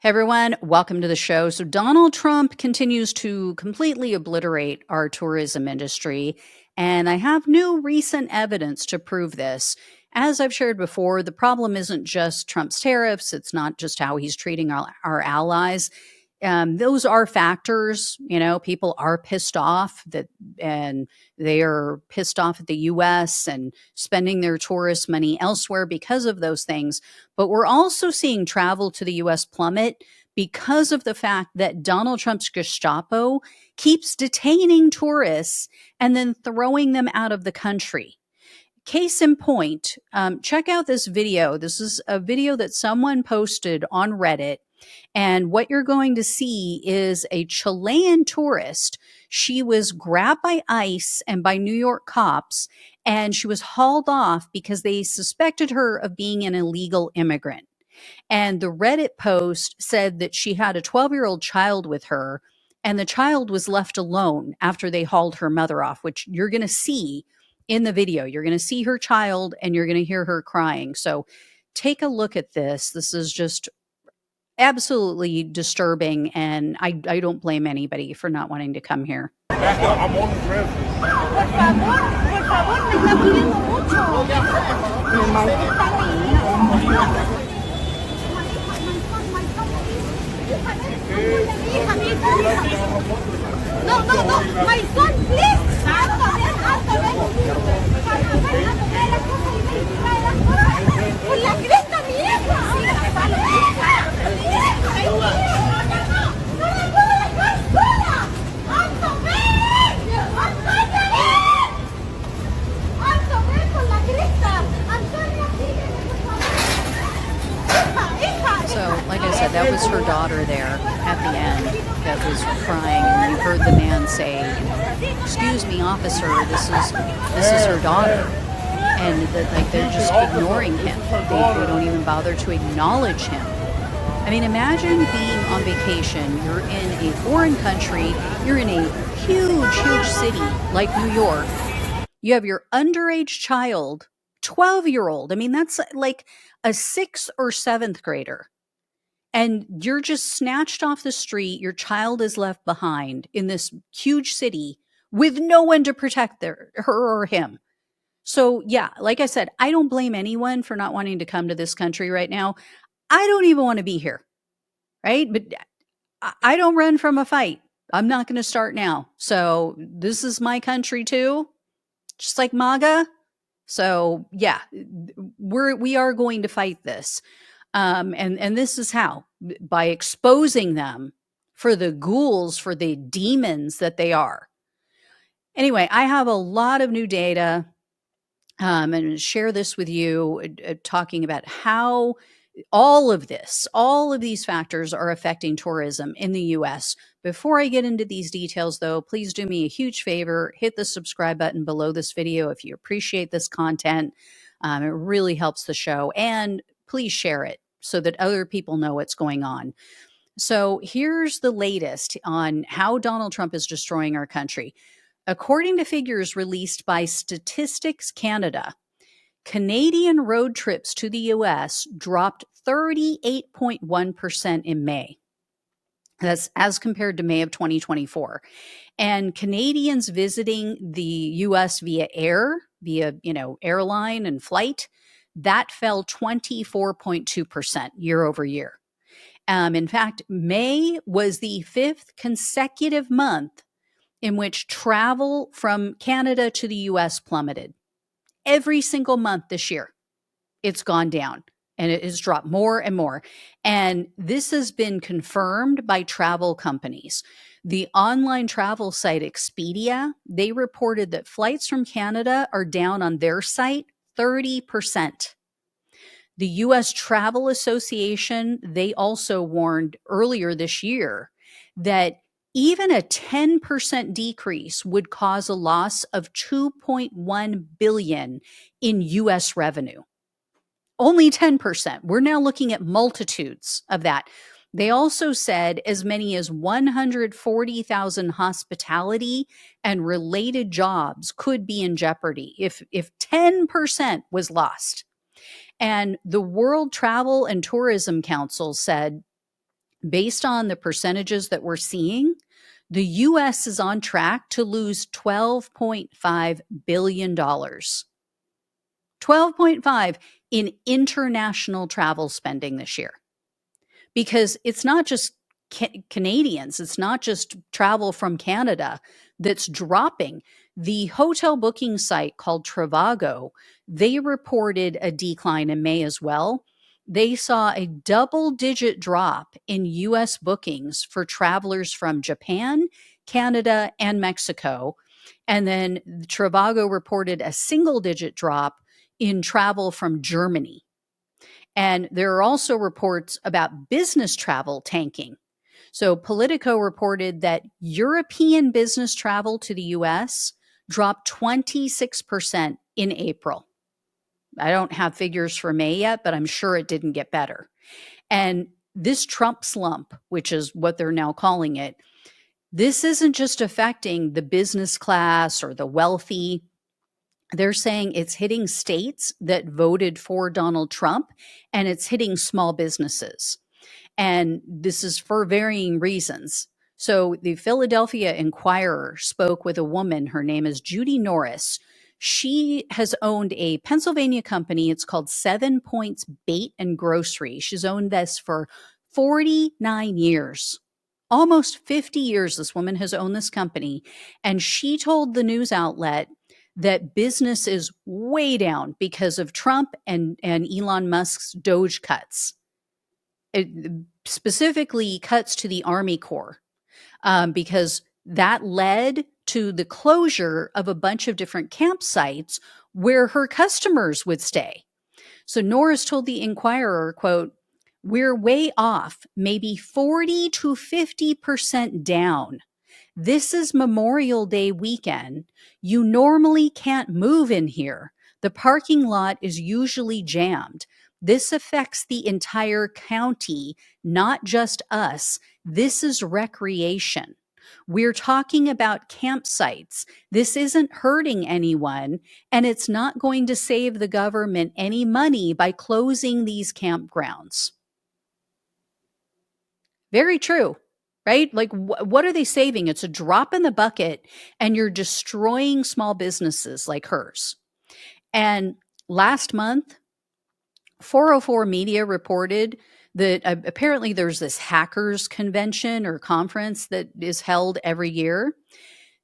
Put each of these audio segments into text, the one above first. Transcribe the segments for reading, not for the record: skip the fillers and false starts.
Hey everyone, welcome to the show. So, Donald Trump continues to completely obliterate our tourism industry, and I have new recent evidence to prove this. As I've shared before, the problem isn't just Trump's tariffs, it's not just how he's treating our allies. Those are factors. People are pissed off and they are pissed off at the US and spending their tourist money elsewhere because of those things. But we're also seeing travel to the US plummet because of the fact that Donald Trump's Gestapo keeps detaining tourists and then throwing them out of the country. Case in point, check out this video. This is a video that someone posted on Reddit. And what you're going to see is a Chilean tourist. She was grabbed by ICE and by New York cops, and she was hauled off because they suspected her of being an illegal immigrant. And the Reddit post said that she had a 12-year-old child with her, and the child was left alone after they hauled her mother off, which you're going to see in the video. You're going to see her child and you're going to hear her crying. So take a look at this. This is just absolutely disturbing, and I don't blame anybody for not wanting to come here. I'm on the dress. Por favor, me está pidiendo mucho. No, my son, please. Por la cresta, mi hija. So, like I said, that was her daughter there at the end that was crying, and you heard the man say, "Excuse me, officer, this is her daughter," and they're just ignoring him. They don't even bother to acknowledge him. I mean, imagine being on vacation. You're in a foreign country. You're in a huge city like New York. You have your underage child, 12-year-old. I mean, that's like a 6th or 7th grader. And you're just snatched off the street. Your child is left behind in this huge city with no one to protect her or him. So, yeah, like I said, I don't blame anyone for not wanting to come to this country right now. I don't even want to be here, right? But I don't run from a fight. I'm not going to start now. So this is my country too, just like MAGA. So yeah, we are going to fight this. And this is how, by exposing them for the ghouls, for the demons that they are. Anyway, I have a lot of new data and share this with you, talking about how all of these factors are affecting tourism in the US. Before I get into these details, though, please do me a huge favor. Hit the subscribe button below this video if you appreciate this content. It really helps the show. And please share it so that other people know what's going on. So here's the latest on how Donald Trump is destroying our country. According to figures released by Statistics Canada, Canadian road trips to the US dropped 38.1% in May. That's as compared to May of 2024. And Canadians visiting the US via airline and flight, that fell 24.2% year over year. In fact, May was the 5th consecutive month in which travel from Canada to the US plummeted. Every single month this year, it's gone down and it has dropped more and more. And this has been confirmed by travel companies. The online travel site Expedia, they reported that flights from Canada are down on their site 30%. The U.S. Travel Association, they also warned earlier this year that even a 10% decrease would cause a loss of $2.1 billion in U.S. revenue. Only 10%. We're now looking at multitudes of that. They also said as many as 140,000 hospitality and related jobs could be in jeopardy if 10% was lost. And the World Travel and Tourism Council said based on the percentages that we're seeing, the US is on track to lose $12.5 billion. 12.5 in international travel spending this year. Because it's not just Canadians, it's not just travel from Canada that's dropping. The hotel booking site called Trivago, they reported a decline in May as well. They saw a double-digit drop in US bookings for travelers from Japan, Canada, and Mexico. And then Trivago reported a single-digit drop in travel from Germany. And there are also reports about business travel tanking. So Politico reported that European business travel to the US dropped 26% in April. I don't have figures for May yet, but I'm sure it didn't get better. And this Trump slump, which is what they're now calling it, this isn't just affecting the business class or the wealthy. They're saying it's hitting states that voted for Donald Trump, and it's hitting small businesses. And this is for varying reasons. So the Philadelphia Inquirer spoke with a woman. Her name is Judy Norris. She has owned a Pennsylvania company. It's called 7 Points Bait and Grocery. She's owned this for 49 years. Almost 50 years, this woman has owned this company. And she told the news outlet that business is way down because of Trump and Elon Musk's Doge cuts. Specifically cuts to the Army Corps, because that led to the closure of a bunch of different campsites where her customers would stay. So Norris told the Inquirer, quote, "We're way off, maybe 40 to 50% down. This is Memorial Day weekend. You normally can't move in here. The parking lot is usually jammed. This affects the entire county, not just us. This is recreation. We're talking about campsites. This isn't hurting anyone, and it's not going to save the government any money by closing these campgrounds." Very true, right? Like, what are they saving? It's a drop in the bucket, and you're destroying small businesses like hers. And last month, 404 Media reported that apparently there's this hackers convention or conference that is held every year.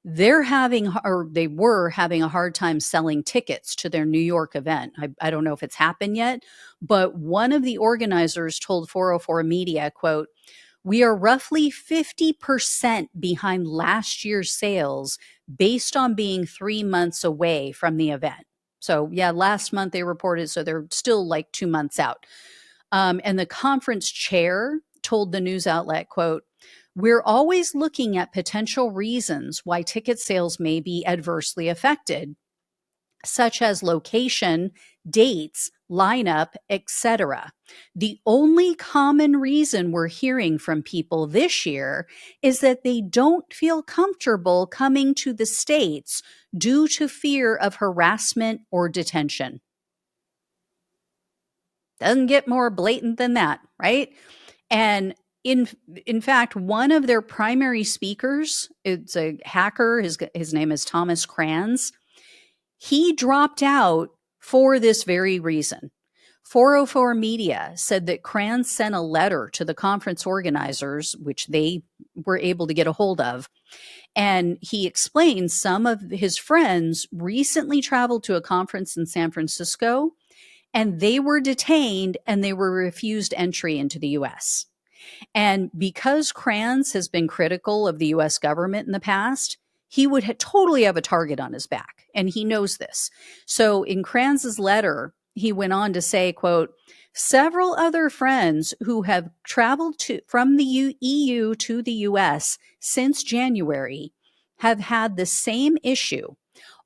They were having a hard time selling tickets to their New York event. I don't know if it's happened yet, but one of the organizers told 404 Media, quote, "We are roughly 50% behind last year's sales based on being 3 months away from the event." So yeah, last month they reported, so they're still like 2 months out. And the conference chair told the news outlet, quote, "We're always looking at potential reasons why ticket sales may be adversely affected, such as location, dates, lineup, etc. The only common reason we're hearing from people this year is that they don't feel comfortable coming to the States due to fear of harassment or detention." Doesn't get more blatant than that, right? And in fact, one of their primary speakers, it's a hacker, his name is Thomas Kranz. He dropped out for this very reason. 404 Media said that Kranz sent a letter to the conference organizers, which they were able to get a hold of. And he explained some of his friends recently traveled to a conference in San Francisco, and they were detained and they were refused entry into the US. And because Kranz has been critical of the US government in the past, he would totally have a target on his back. And he knows this. So in Kranz's letter, he went on to say, quote, "Several other friends who have traveled from the EU to the US since January have had the same issue.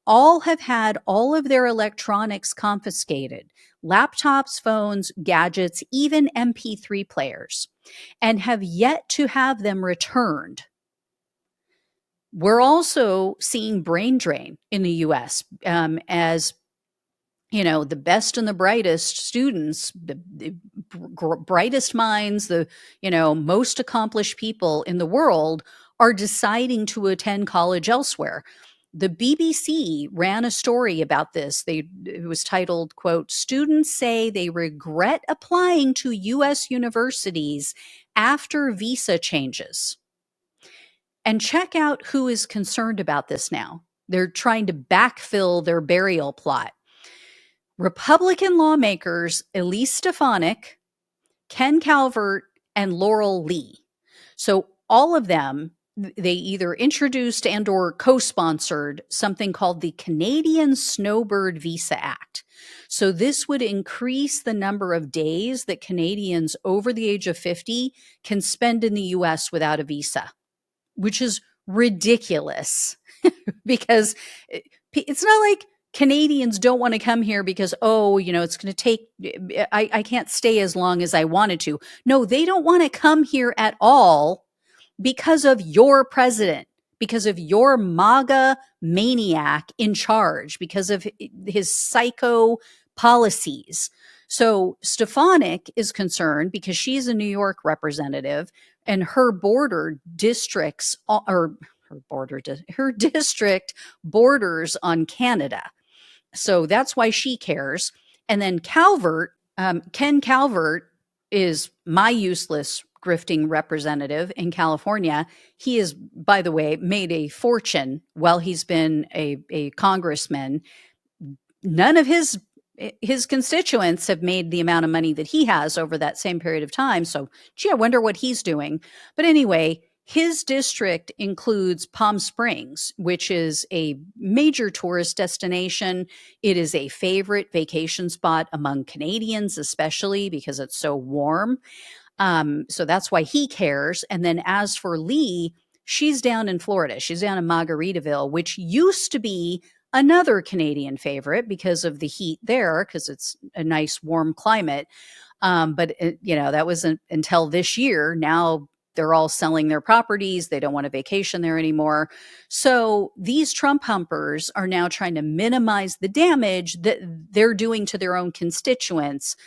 All have had all of their electronics confiscated, laptops, phones, gadgets, even MP3 players, and have yet to have them returned." We're also seeing brain drain in the US, as the best and the brightest students, the brightest minds, the, most accomplished people in the world are deciding to attend college elsewhere. The BBC ran a story about this. It was titled, quote, "Students say they regret applying to US universities after visa changes." And check out who is concerned about this now. They're trying to backfill their burial plot. Republican lawmakers Elise Stefanik, Ken Calvert, and Laurel Lee. So all of them, they either introduced and or co-sponsored something called the Canadian Snowbird Visa Act. So this would increase the number of days that Canadians over the age of 50 can spend in the US without a visa, which is ridiculous because it's not like Canadians don't want to come here because, it's going to take, I can't stay as long as I wanted to. No, they don't want to come here at all because of your president, because of your MAGA maniac in charge, because of his psycho policies. So Stefanik is concerned because she's a New York representative and her border districts or her district borders on Canada. So that's why she cares. And then Ken Calvert is my useless grifting representative in California. He has, by the way, made a fortune while he's been a congressman. None of his constituents have made the amount of money that he has over that same period of time. So, I wonder what he's doing. But anyway, his district includes Palm Springs, which is a major tourist destination. It is a favorite vacation spot among Canadians, especially because it's so warm. So that's why he cares. And then as for Lee, she's down in Florida. She's down in Margaritaville, which used to be another Canadian favorite because of the heat there, because it's a nice warm climate. But that wasn't until this year. Now they're all selling their properties. They don't want to vacation there anymore. So these Trump humpers are now trying to minimize the damage that they're doing to their own constituents.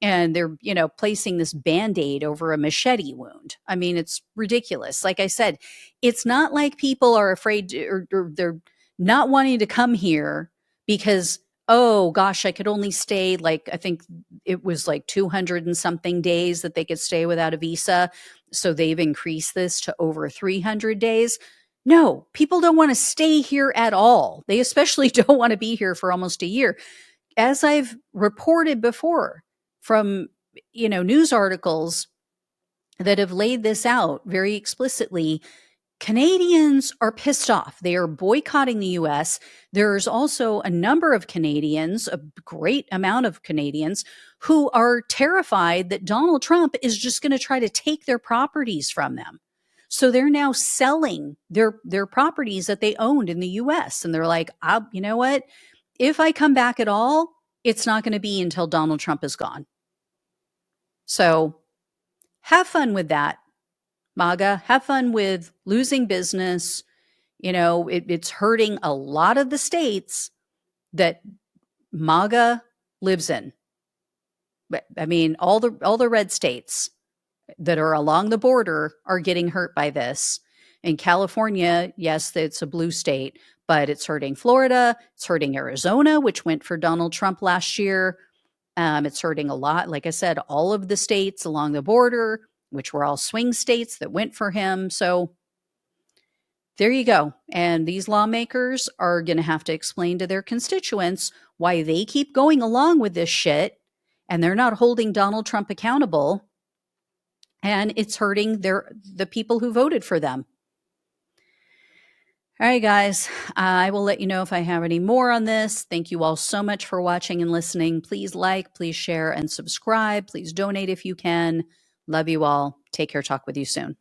And they're, placing this Band-Aid over a machete wound. I mean, it's ridiculous. Like I said, it's not like people are afraid or they're not wanting to come here because, oh gosh, I could only stay I think it was 200 and something days that they could stay without a visa. So they've increased this to over 300 days. No, people don't want to stay here at all. They especially don't want to be here for almost a year. As I've reported before from, news articles that have laid this out very explicitly, Canadians are pissed off. They are boycotting the US. There's also a number of Canadians, a great amount of Canadians, who are terrified that Donald Trump is just going to try to take their properties from them. So they're now selling their properties that they owned in the US. And they're like, you know what? If I come back at all, it's not going to be until Donald Trump is gone. So have fun with that. MAGA, have fun with losing business. It's hurting a lot of the states that MAGA lives in. But I mean, all the red states that are along the border are getting hurt by this. In California, yes, it's a blue state, but it's hurting Florida. It's hurting Arizona, which went for Donald Trump last year. It's hurting a lot. Like I said, all of the states along the border, which were all swing states that went for him. So there you go. And these lawmakers are going to have to explain to their constituents why they keep going along with this shit and they're not holding Donald Trump accountable. And it's hurting the people who voted for them. All right, guys, I will let you know if I have any more on this. Thank you all so much for watching and listening. Please like, please share, and subscribe. Please donate if you can. Love you all. Take care. Talk with you soon.